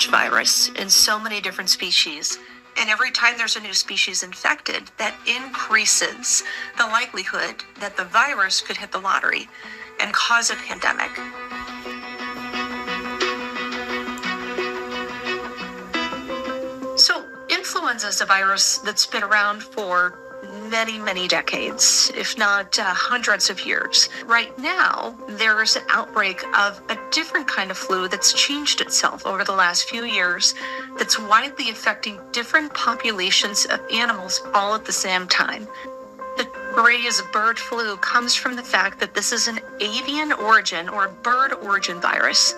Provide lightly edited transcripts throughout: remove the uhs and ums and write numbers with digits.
virus in so many different species. And every time there's a new species infected, that increases the likelihood that the virus could hit the lottery and cause a pandemic. So influenza is a virus that's been around for many, many decades, if not hundreds of years. Right now, there is an outbreak of a different kind of flu that's changed itself over the last few years, that's widely affecting different populations of animals all at the same time. The phrase bird flu comes from the fact that this is an avian origin or bird origin virus.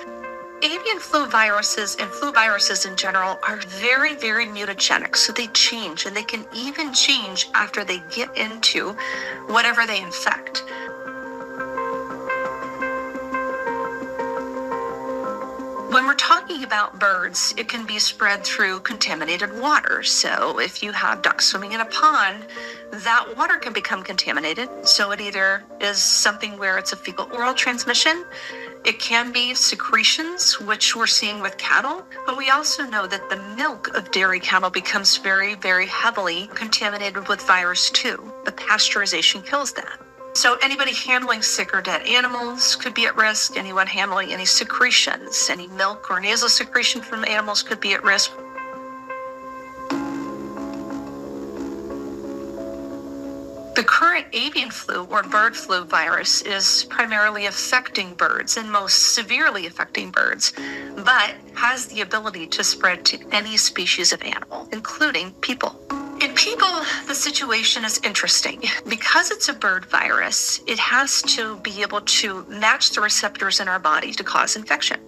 Avian flu viruses and flu viruses in general are very, very mutagenic, so they change, and they can even change after they get into whatever they infect. When we're talking about birds, it can be spread through contaminated water. So if you have ducks swimming in a pond, that water can become contaminated. So it either is something where it's a fecal-oral transmission. It can be secretions, which we're seeing with cattle, but we also know that the milk of dairy cattle becomes very, very heavily contaminated with virus too. The pasteurization kills that. So anybody handling sick or dead animals could be at risk. Anyone handling any secretions, any milk or nasal secretion from animals could be at risk. The current avian flu or bird flu virus is primarily affecting birds and most severely affecting birds, but has the ability to spread to any species of animal, including people. In people, the situation is interesting. Because it's a bird virus, it has to be able to match the receptors in our body to cause infection.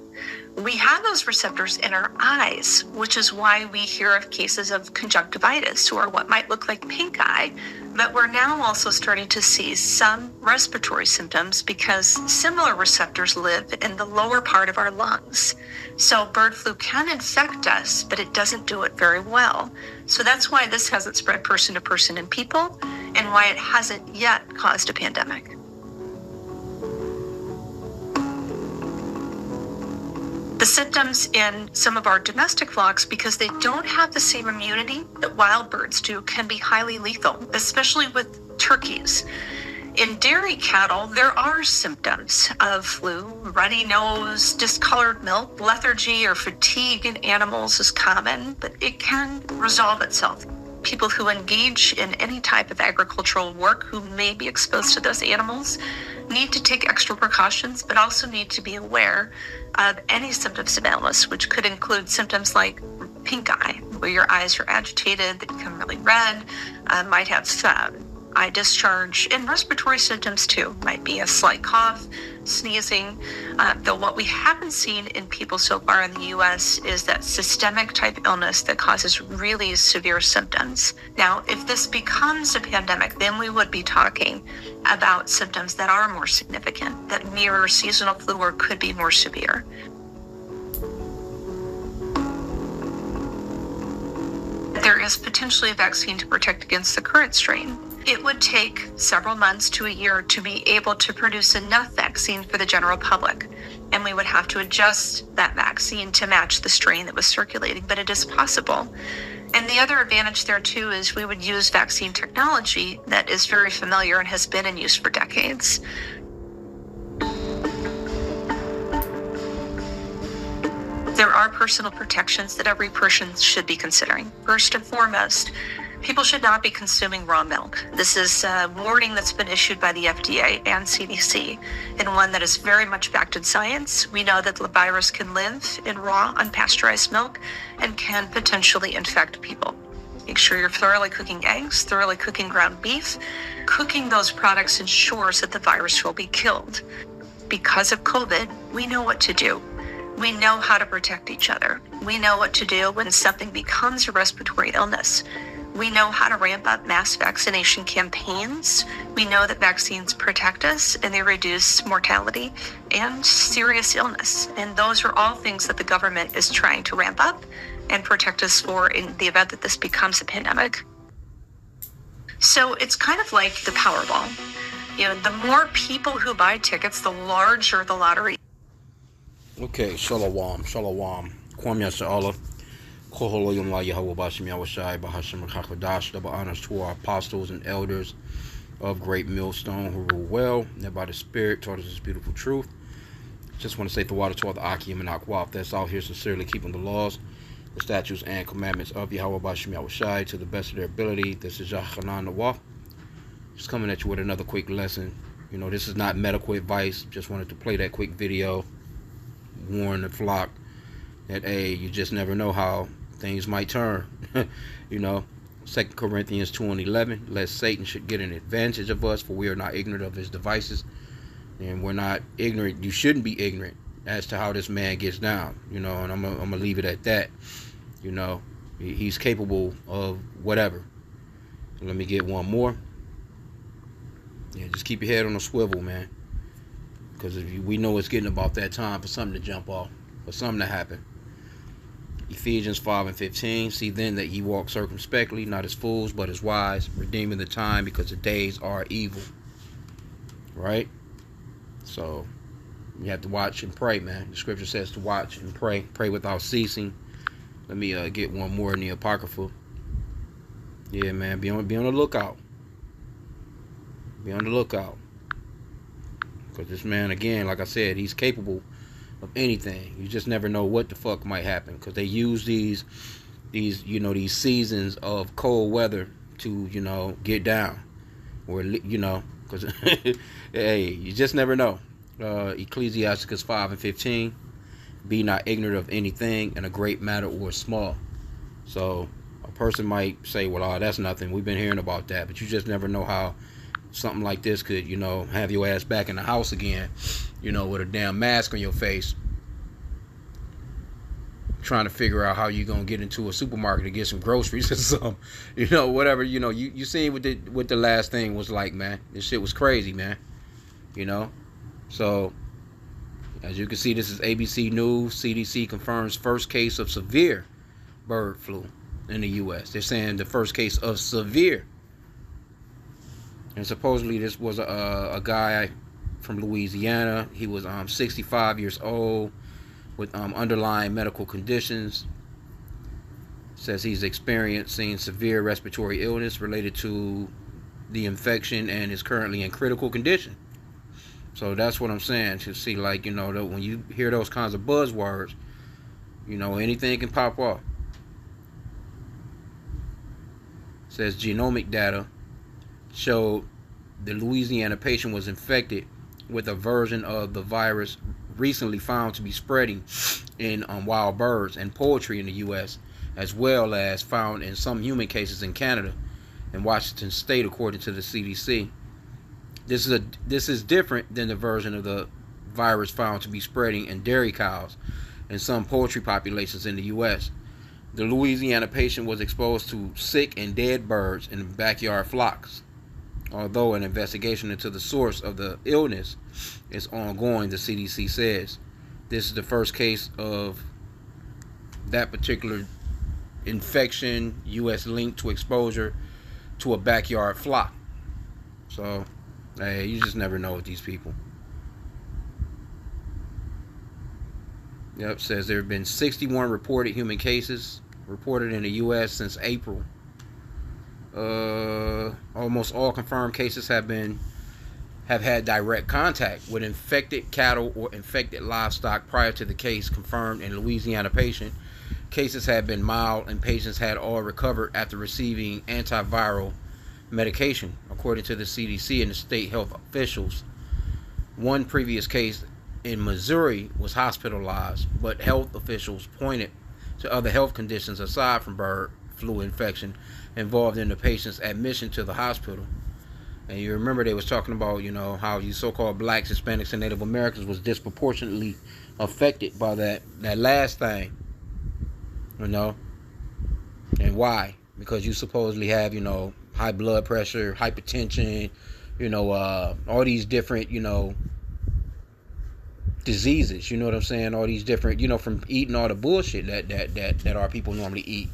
We have those receptors in our eyes, which is why we hear of cases of conjunctivitis or what might look like pink eye. But we're now also starting to see some respiratory symptoms because similar receptors live in the lower part of our lungs. So bird flu can infect us, but it doesn't do it very well. So that's why this hasn't spread person to person in people and why it hasn't yet caused a pandemic. The symptoms in some of our domestic flocks, because they don't have the same immunity that wild birds do, can be highly lethal, especially with turkeys. In dairy cattle, there are symptoms of flu. Runny nose, discolored milk, lethargy, or fatigue in animals is common, but it can resolve itself. People who engage in any type of agricultural work who may be exposed to those animals need to take extra precautions, but also need to be aware of any symptoms of illness, which could include symptoms like pink eye, where your eyes are agitated, they become really red, might have eye discharge, and respiratory symptoms too. Might be a slight cough, sneezing. Though what we haven't seen in people so far in the U.S. is that systemic type illness that causes really severe symptoms. Now, if this becomes a pandemic, then we would be talking about symptoms that are more significant, that mirror seasonal flu or could be more severe. There is potentially a vaccine to protect against the current strain. It would take several months to a year to be able to produce enough vaccine for the general public, and we would have to adjust that vaccine to match the strain that was circulating, but it is possible. And the other advantage there too is we would use vaccine technology that is very familiar and has been in use for decades. There are personal protections that every person should be considering. First and foremost, people should not be consuming raw milk. This is a warning that's been issued by the FDA and CDC, and one that is very much backed in science. We know that the virus can live in raw, unpasteurized milk and can potentially infect people. Make sure you're thoroughly cooking eggs, thoroughly cooking ground beef. Cooking those products ensures that the virus will be killed. Because of COVID, we know what to do. We know how to protect each other. We know what to do when something becomes a respiratory illness. We know how to ramp up mass vaccination campaigns. We know that vaccines protect us and they reduce mortality and serious illness. And those are all things that the government is trying to ramp up and protect us for in the event that this becomes a pandemic. So it's kind of like the Powerball. You know, the more people who buy tickets, the larger the lottery. Okay, shalom, shalom. Kwam Yasha'Allah. Koholoyum La Yahweh Bashim Yawashai Bahashim Kakadash. Double honors to our apostles and elders of Great Millstone who rule well, and by the Spirit taught us this beautiful truth. Just want to say the water to all the H.I.M and Akwaf that's out here sincerely keeping the laws, the statutes, and commandments of Yahweh Bashim Yawashai to the best of their ability. This is Yahanan Nawaf. Just coming at you with another quick lesson. You know, this is not medical advice. Just wanted to play that quick video. Warn the flock that, hey, you just never know how things might turn. You know, 2 Corinthians 2:11, lest Satan should get an advantage of us, for we are not ignorant of his devices. And we're not ignorant. You shouldn't be ignorant as to how this man gets down. You know, and I'm gonna leave it at that. You know, he's capable of whatever. So let me get one more. Yeah, just keep your head on a swivel, man. Because we know it's getting about that time for something to jump off, for something to happen. Ephesians 5:15, see then that ye walk circumspectly, not as fools, but as wise, redeeming the time, because the days are evil. Right? So, you have to watch and pray, man. The scripture says to watch and pray without ceasing. Let me get one more in the Apocrypha. Yeah, man, be on the lookout. Be on the lookout. Because this man, again, like I said, he's capable of anything. You just never know what the fuck might happen. Because they use these seasons of cold weather to, you know, get down. Or, you know, because, hey, you just never know. Ecclesiasticus 5:15, be not ignorant of anything in a great matter or small. So, a person might say, well, that's nothing. We've been hearing about that. But you just never know how something like this could, you know, have your ass back in the house again, you know, with a damn mask on your face, trying to figure out how you gonna get into a supermarket to get some groceries or something, you know, whatever. You know, you seen what the last thing was like, man. This shit was crazy, man. You know, so as you can see, this is ABC News. CDC confirms first case of severe bird flu in the U.S. They're saying the first case of severe. And supposedly this was a guy from Louisiana. He was 65 years old with underlying medical conditions. Says he's experiencing severe respiratory illness related to the infection and is currently in critical condition. So that's what I'm saying. To see, like, you know, when you hear those kinds of buzzwords, you know, anything can pop off. Says genomic data showed the Louisiana patient was infected with a version of the virus recently found to be spreading in wild birds and poultry in the U.S., as well as found in some human cases in Canada and Washington State, according to the CDC. This is different than the version of the virus found to be spreading in dairy cows and some poultry populations in the U.S. The Louisiana patient was exposed to sick and dead birds in backyard flocks. Although an investigation into the source of the illness is ongoing, the CDC says. This is the first case of that particular infection, U.S. linked to exposure to a backyard flock. So, hey, you just never know with these people. Yep, says there have been 61 reported human cases reported in the U.S. since April. Almost all confirmed cases have had direct contact with infected cattle or infected livestock prior to the case confirmed in Louisiana patient. Cases had been mild and patients had all recovered after receiving antiviral medication, according to the CDC and the state health officials. One previous case in Missouri was hospitalized, but health officials pointed to other health conditions aside from bird flu infection involved in the patient's admission to the hospital. And you remember they was talking about, you know, how you so-called blacks, Hispanics, and Native Americans was disproportionately affected by that last thing, you know. And why? Because you supposedly have, you know, high blood pressure, hypertension, you know, all these different, you know, diseases, you know what I'm saying? All these different, you know, from eating all the bullshit that our people normally eat.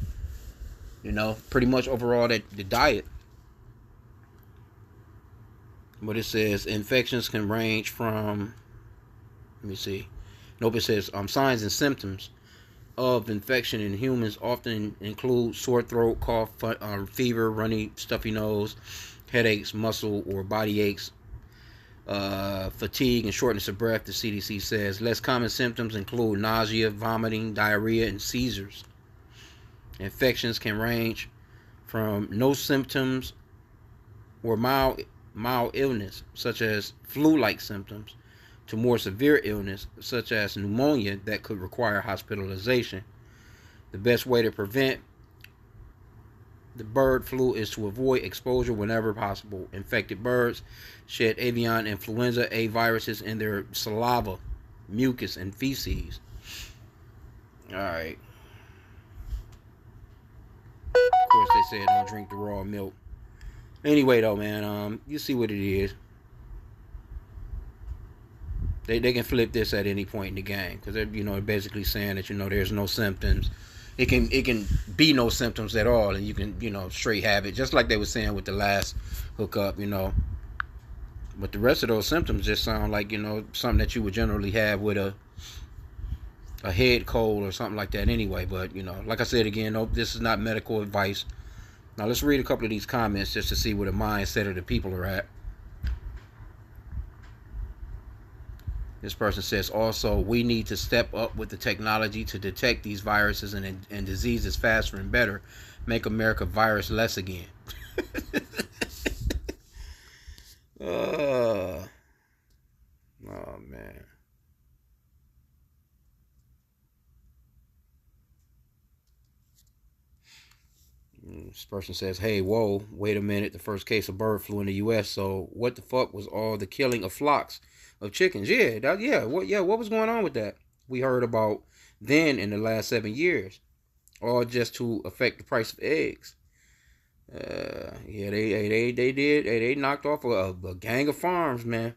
You know, pretty much overall the diet. But it says infections can range from, let me see. Nope, it says signs and symptoms of infection in humans often include sore throat, cough, fever, runny, stuffy nose, headaches, muscle or body aches, fatigue, and shortness of breath, the CDC says. Less common symptoms include nausea, vomiting, diarrhea, and seizures. Infections can range from no symptoms or mild illness, such as flu-like symptoms, to more severe illness, such as pneumonia, that could require hospitalization. The best way to prevent the bird flu is to avoid exposure whenever possible. Infected birds shed avian influenza A viruses in their saliva, mucus, and feces. Alright. Of course, they said don't drink the raw milk. Anyway, though, man, you see what it is. They can flip this at any point in the game because they're basically saying that there's no symptoms. It can be no symptoms at all, and you can straight have it, just like they were saying with the last hookup. But the rest of those symptoms just sound like something that you would generally have with a head cold or something like that anyway. But like I said again, no, this is not medical advice. Now let's read a couple of these comments just to see where the mindset of the people are at. This person says, also, we need to step up with the technology to detect these viruses and diseases faster and better. Make America virus less again. Oh, man. This person says, hey, whoa, wait a minute. The first case of bird flu in the U.S. So what the fuck was all the killing of flocks of chickens? What was going on with that? We heard about then in the last 7 years, all just to affect the price of eggs. They knocked off a gang of farms, man.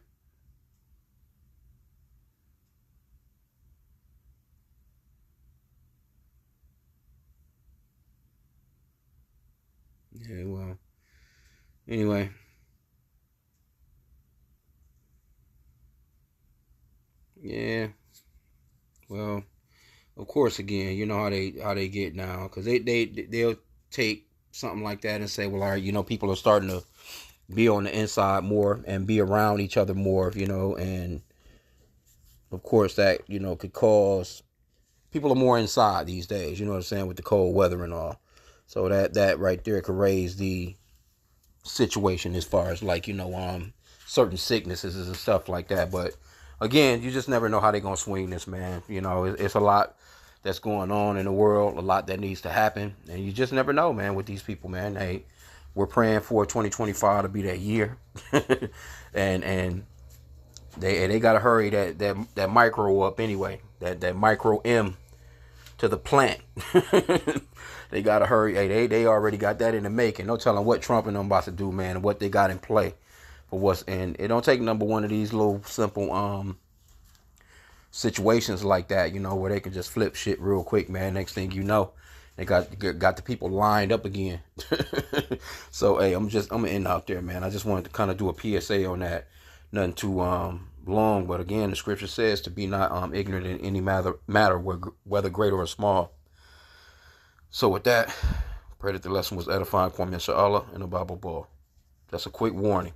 Yeah, well, anyway. Yeah, well, of course, again, you know how they get now, because they'll take something like that and say, well, all right, people are starting to be on the inside more and be around each other more, and of course that could cause people are more inside these days. You know what I'm saying, with the cold weather and all. So that right there could raise the situation as far as certain sicknesses and stuff like that. But again, you just never know how they're gonna swing this, man. It's a lot that's going on in the world, a lot that needs to happen, and you just never know, man, with these people, man. We're praying for 2025 to be that year, and they gotta hurry that micro up anyway. That micro M to the plant. They gotta hurry. Hey, they already got that in the making. No telling what Trump and them about to do, man, and what they got in play for what's in. It don't take number one of these little simple situations like that, where they can just flip shit real quick, man. Next thing you know, they got the people lined up again. So hey, I'm gonna end out there, man. I just wanted to kind of do a PSA on that. Nothing too long, but again, the scripture says to be not ignorant in any matter whether great or small. So with that, pray that the lesson was edifying, inshallah, and a Bible ball. That's a quick warning.